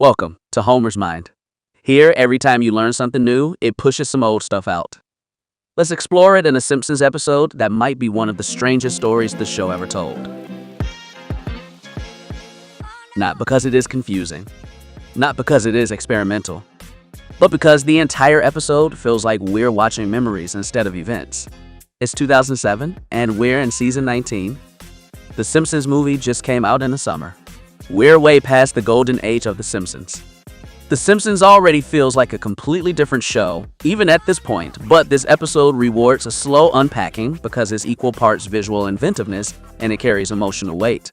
Welcome to Homer's Mind. Here, every time you learn something new, it pushes some old stuff out. Let's explore it in a Simpsons episode that might be one of the strangest stories the show ever told. Not because it is confusing, not because it is experimental, but because the entire episode feels like we're watching memories instead of events. It's 2007, and we're in season 19. The Simpsons movie just came out in the summer. We're way past the golden age of The Simpsons. The Simpsons already feels like a completely different show, even at this point, but this episode rewards a slow unpacking because it's equal parts visual inventiveness and it carries emotional weight.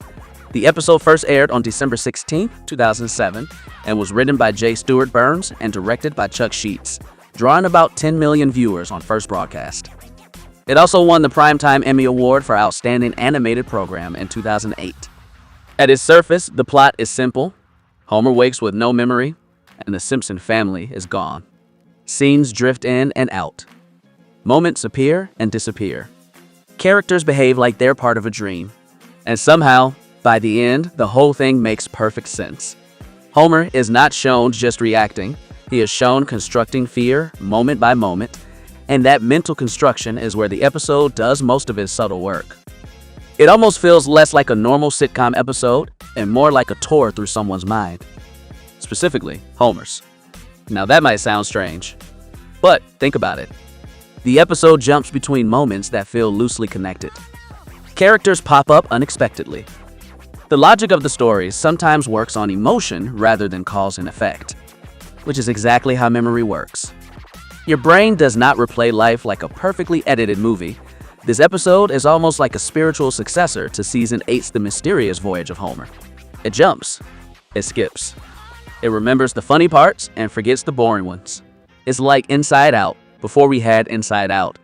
The episode first aired on December 16, 2007, and was written by J. Stewart Burns and directed by Chuck Sheets, drawing about 10 million viewers on first broadcast. It also won the Primetime Emmy Award for Outstanding Animated Program in 2008. At its surface, the plot is simple. Homer wakes with no memory, and the Simpson family is gone. Scenes drift in and out. Moments appear and disappear. Characters behave like they're part of a dream. And somehow, by the end, the whole thing makes perfect sense. Homer is not shown just reacting. He is shown constructing fear moment by moment, and that mental construction is where the episode does most of its subtle work. It almost feels less like a normal sitcom episode and more like a tour through someone's mind. Specifically, Homer's. Now that might sound strange, but think about it. The episode jumps between moments that feel loosely connected. Characters pop up unexpectedly. The logic of the story sometimes works on emotion rather than cause and effect, which is exactly how memory works. Your brain does not replay life like a perfectly edited movie. This episode is almost like a spiritual successor to Season 8's The Mysterious Voyage of Homer. It jumps. It skips. It remembers the funny parts and forgets the boring ones. It's like Inside Out, before we had Inside Out.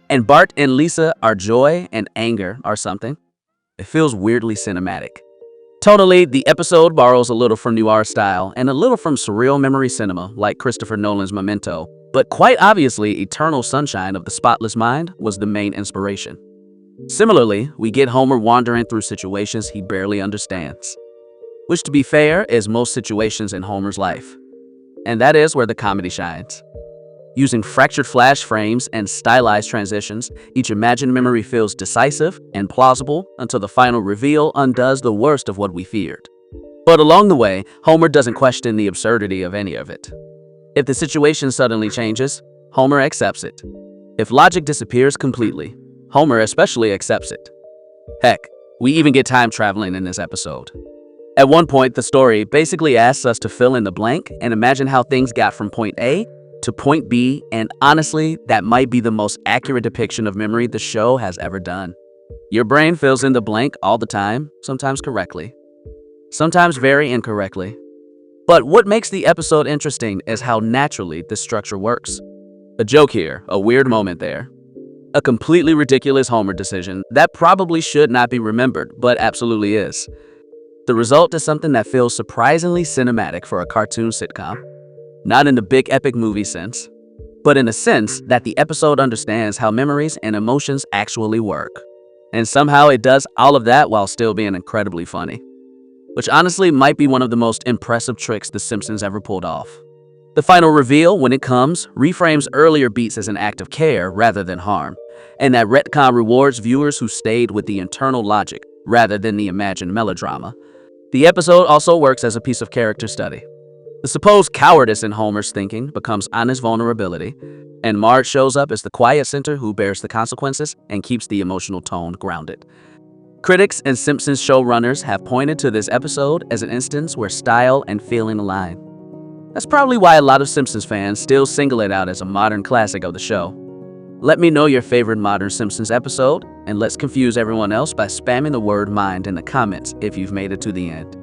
And Bart and Lisa are joy and anger or something. It feels weirdly cinematic. Tonally, the episode borrows a little from noir style and a little from surreal memory cinema like Christopher Nolan's Memento. But quite obviously, Eternal Sunshine of the Spotless Mind was the main inspiration. Similarly, we get Homer wandering through situations he barely understands, which, to be fair, is most situations in Homer's life. And that is where the comedy shines. Using fractured flash frames and stylized transitions, each imagined memory feels decisive and plausible until the final reveal undoes the worst of what we feared. But along the way, Homer doesn't question the absurdity of any of it. If the situation suddenly changes, Homer accepts it. If logic disappears completely, Homer especially accepts it. Heck, we even get time traveling in this episode. At one point, the story basically asks us to fill in the blank and imagine how things got from point A to point B, and honestly, that might be the most accurate depiction of memory the show has ever done. Your brain fills in the blank all the time, sometimes correctly, sometimes very incorrectly. But what makes the episode interesting is how naturally this structure works. A joke here, a weird moment there. A completely ridiculous Homer decision that probably should not be remembered, but absolutely is. The result is something that feels surprisingly cinematic for a cartoon sitcom. Not in the big epic movie sense, but in a sense that the episode understands how memories and emotions actually work. And somehow it does all of that while still being incredibly funny, which honestly might be one of the most impressive tricks The Simpsons ever pulled off. The final reveal, when it comes, reframes earlier beats as an act of care rather than harm, and that retcon rewards viewers who stayed with the internal logic rather than the imagined melodrama. The episode also works as a piece of character study. The supposed cowardice in Homer's thinking becomes honest vulnerability, and Marge shows up as the quiet center who bears the consequences and keeps the emotional tone grounded. Critics and Simpsons showrunners have pointed to this episode as an instance where style and feeling align. That's probably why a lot of Simpsons fans still single it out as a modern classic of the show. Let me know your favorite modern Simpsons episode, and let's confuse everyone else by spamming the word mind in the comments if you've made it to the end.